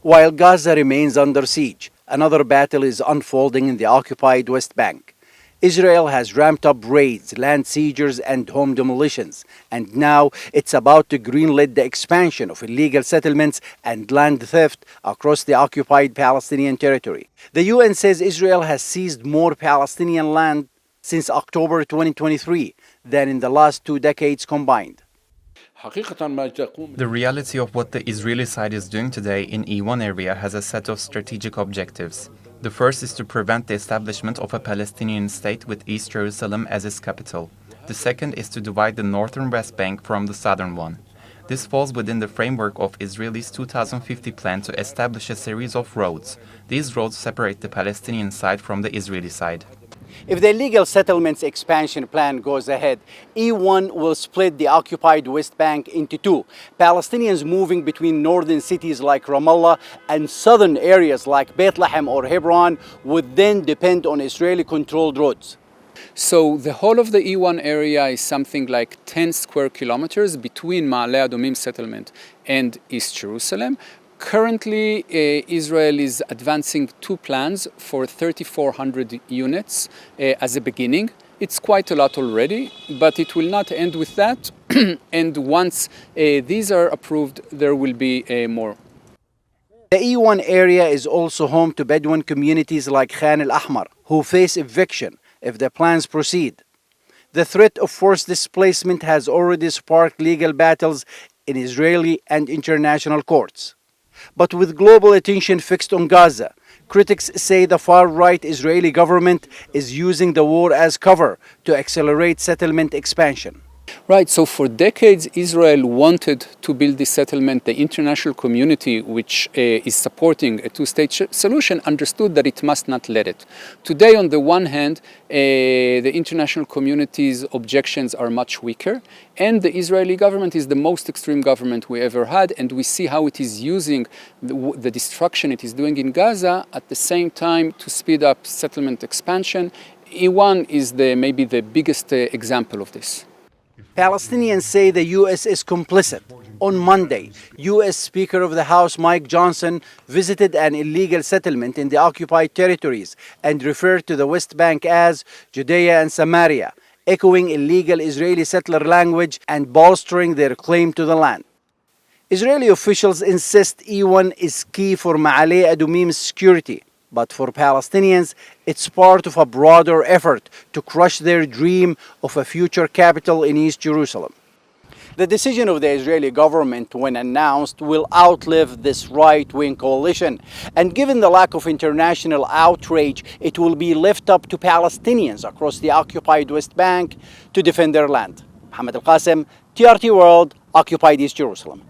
While Gaza remains under siege, another battle is unfolding in the occupied West Bank. Israel has ramped up raids, land seizures, and home demolitions, and now it's about to greenlight the expansion of illegal settlements and land theft across the occupied Palestinian territory. The UN says Israel has seized more Palestinian land since October 2023 than in the last 2 decades combined. The reality of what the Israeli side is doing today in E1 area has a set of strategic objectives. The first is to prevent the establishment of a Palestinian state with East Jerusalem as its capital. The second is to divide the northern West Bank from the southern one. This falls within the framework of Israel's 2050 plan to establish a series of roads. These roads separate the Palestinian side from the Israeli side. If the illegal settlements expansion plan goes ahead, E1 will split the occupied West Bank into two. Palestinians moving between northern cities like Ramallah and southern areas like Bethlehem or Hebron would then depend on Israeli-controlled roads. So the whole of the E1 area is something like 10 square kilometers between Ma'ale Adumim settlement and East Jerusalem. Currently, Israel is advancing two plans for 3,400 units as a beginning. It's quite a lot already, but it will not end with that. And once these are approved, there will be more. The E1 area is also home to Bedouin communities like Khan al-Ahmar, who face eviction if the plans proceed. The threat of forced displacement has already sparked legal battles in Israeli and international courts. But with global attention fixed on Gaza, critics say the far-right Israeli government is using the war as cover to accelerate settlement expansion. Right, so for decades, Israel wanted to build this settlement. The international community, which is supporting a two-state solution, understood that it must not let it. Today, on the one hand, the international community's objections are much weaker, and the Israeli government is the most extreme government we ever had, and we see how it is using the destruction it is doing in Gaza at the same time to speed up settlement expansion. E1 is maybe the biggest example of this. Palestinians say the U.S. is complicit. On Monday, U.S. Speaker of the House Mike Johnson visited an illegal settlement in the occupied territories and referred to the West Bank as Judea and Samaria, echoing illegal Israeli settler language and bolstering their claim to the land. Israeli officials insist E1 is key for Ma'ale Adumim's security. But for Palestinians, it's part of a broader effort to crush their dream of a future capital in East Jerusalem. The decision of the Israeli government, when announced, will outlive this right-wing coalition. And given the lack of international outrage, it will be left up to Palestinians across the occupied West Bank to defend their land. Mohammad Al-Kassim, TRT World, occupied East Jerusalem.